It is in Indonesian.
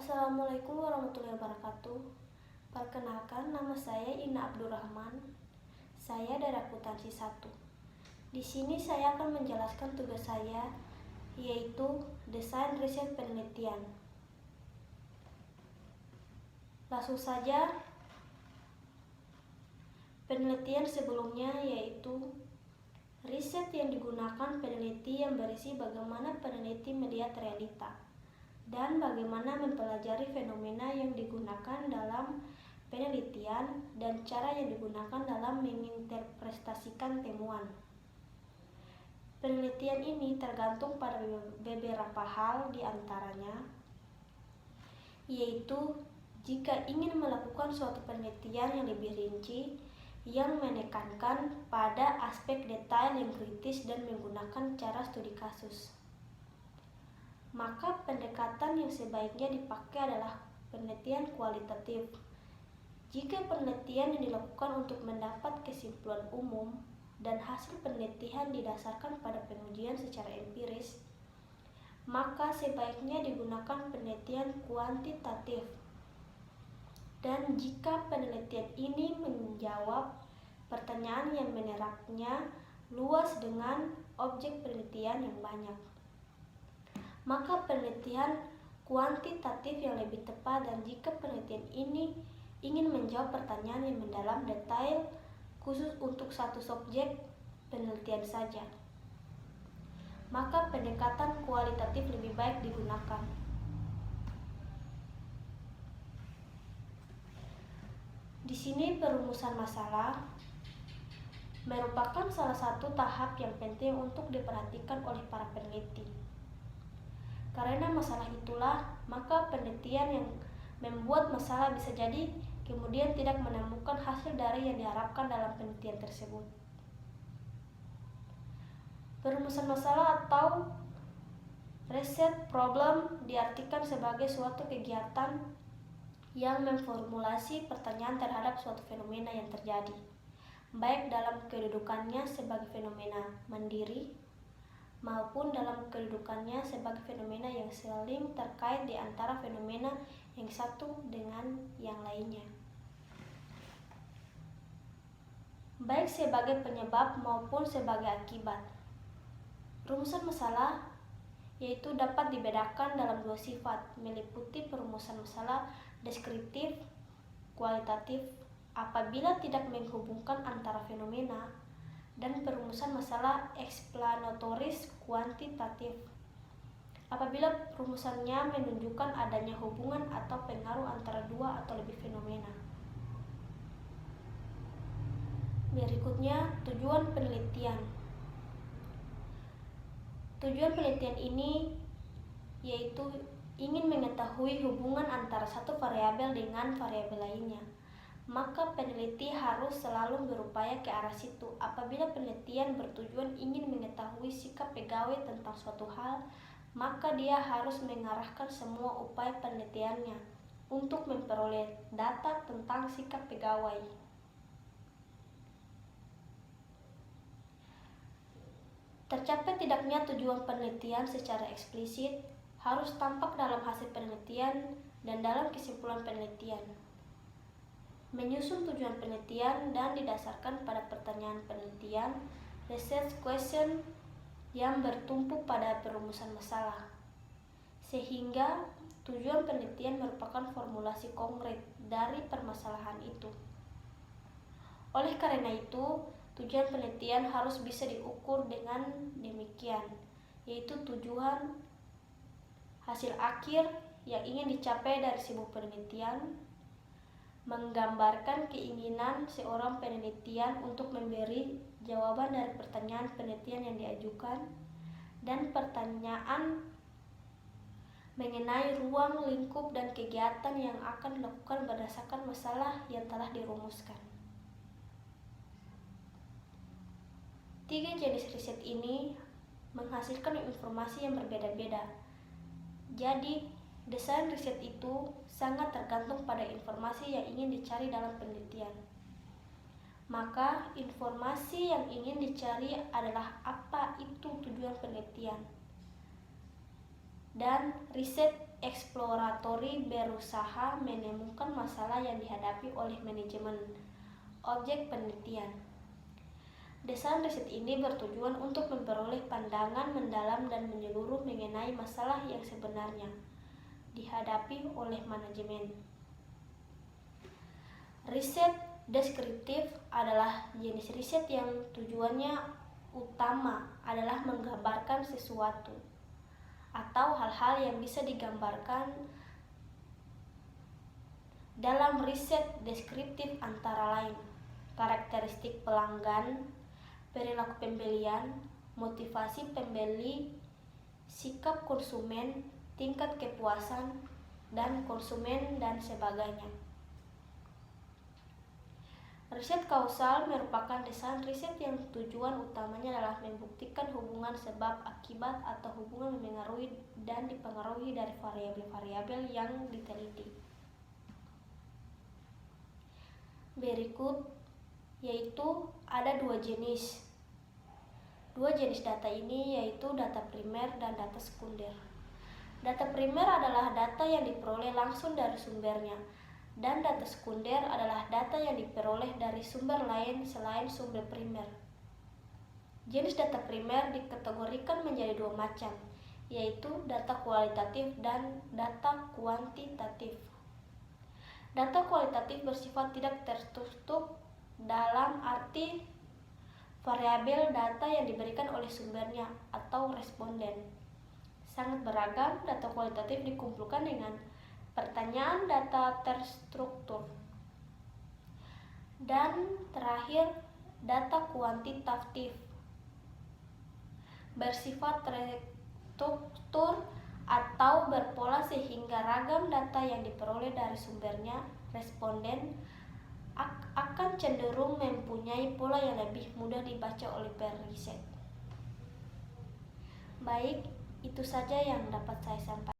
Assalamualaikum warahmatullahi wabarakatuh. Perkenalkan, nama saya Ina Abdurrahman. Saya dari akuntansi 1. Di sini saya akan menjelaskan tugas saya, yaitu desain riset penelitian. Langsung saja, penelitian sebelumnya yaitu riset yang digunakan peneliti yang berisi bagaimana peneliti melihat realita dan bagaimana mempelajari fenomena yang digunakan dalam penelitian dan cara yang digunakan dalam menginterpretasikan temuan. Penelitian ini tergantung pada beberapa hal, di antaranya yaitu jika ingin melakukan suatu penelitian yang lebih rinci yang menekankan pada aspek detail yang kritis dan menggunakan cara studi kasus, maka pendekatan yang sebaiknya dipakai adalah penelitian kualitatif. Jika penelitian yang dilakukan untuk mendapat kesimpulan umum dan hasil penelitian didasarkan pada pengujian secara empiris, maka sebaiknya digunakan penelitian kuantitatif. Dan jika penelitian ini menjawab pertanyaan yang menerapnya luas dengan objek penelitian yang banyak, maka penelitian kuantitatif yang lebih tepat. Dan jika penelitian ini ingin menjawab pertanyaan yang mendalam detail khusus untuk satu subjek penelitian saja, maka pendekatan kualitatif lebih baik digunakan. Di sini perumusan masalah merupakan salah satu tahap yang penting untuk diperhatikan oleh para peneliti. Karena masalah itulah, maka penelitian yang membuat masalah bisa jadi kemudian tidak menemukan hasil dari yang diharapkan dalam penelitian tersebut. Perumusan masalah atau research problem diartikan sebagai suatu kegiatan yang memformulasi pertanyaan terhadap suatu fenomena yang terjadi, baik dalam kedudukannya sebagai fenomena mandiri maupun dalam kedudukannya sebagai fenomena yang saling terkait di antara fenomena yang satu dengan yang lainnya, baik sebagai penyebab maupun sebagai akibat. Rumusan masalah yaitu dapat dibedakan dalam dua sifat, meliputi perumusan masalah deskriptif, kualitatif apabila tidak menghubungkan antara fenomena, dan perumusan masalah eksplanatoris kuantitatif apabila rumusannya menunjukkan adanya hubungan atau pengaruh antara dua atau lebih fenomena. Berikutnya, tujuan penelitian. Tujuan penelitian ini yaitu ingin mengetahui hubungan antara satu variabel dengan variabel lainnya, maka peneliti harus selalu berupaya ke arah situ. Apabila penelitian bertujuan ingin mengetahui sikap pegawai tentang suatu hal, maka dia harus mengarahkan semua upaya penelitiannya untuk memperoleh data tentang sikap pegawai. Tercapai tidaknya tujuan penelitian secara eksplisit harus tampak dalam hasil penelitian dan dalam kesimpulan penelitian. Menyusun tujuan penelitian dan didasarkan pada pertanyaan penelitian, research question yang bertumpu pada perumusan masalah, sehingga tujuan penelitian merupakan formulasi konkret dari permasalahan itu. Oleh karena itu, tujuan penelitian harus bisa diukur dengan demikian, yaitu tujuan hasil akhir yang ingin dicapai dari sebuah penelitian, menggambarkan keinginan seorang penelitian untuk memberi jawaban dari pertanyaan penelitian yang diajukan, dan pertanyaan mengenai ruang lingkup dan kegiatan yang akan dilakukan berdasarkan masalah yang telah dirumuskan. Tiga jenis riset ini menghasilkan informasi yang berbeda-beda. Jadi, desain riset itu sangat tergantung pada informasi yang ingin dicari dalam penelitian. Maka, informasi yang ingin dicari adalah apa itu tujuan penelitian. Dan riset eksploratory berusaha menemukan masalah yang dihadapi oleh manajemen objek penelitian. Desain riset ini bertujuan untuk memperoleh pandangan mendalam dan menyeluruh mengenai masalah yang sebenarnya dihadapi oleh manajemen. Riset deskriptif adalah jenis riset yang tujuannya utama adalah menggambarkan sesuatu atau hal-hal yang bisa digambarkan. Dalam riset deskriptif antara lain karakteristik pelanggan, perilaku pembelian, motivasi pembeli, sikap konsumen, tingkat kepuasan dan konsumen, dan sebagainya. Riset kausal merupakan desain riset yang tujuan utamanya adalah membuktikan hubungan sebab akibat atau hubungan memengaruhi dan dipengaruhi dari variabel-variabel yang diteliti. Berikut yaitu ada dua jenis data ini, yaitu data primer dan data sekunder. Data primer adalah data yang diperoleh langsung dari sumbernya, dan data sekunder adalah data yang diperoleh dari sumber lain selain sumber primer. Jenis data primer dikategorikan menjadi dua macam, yaitu data kualitatif dan data kuantitatif. Data kualitatif bersifat tidak tertutup dalam arti variabel data yang diberikan oleh sumbernya atau responden sangat beragam. Data kualitatif dikumpulkan dengan pertanyaan data terstruktur. Dan terakhir, data kuantitatif bersifat terstruktur atau berpola sehingga ragam data yang diperoleh dari sumbernya responden akan cenderung mempunyai pola yang lebih mudah dibaca oleh periset. Baik, itu saja yang dapat saya sampaikan.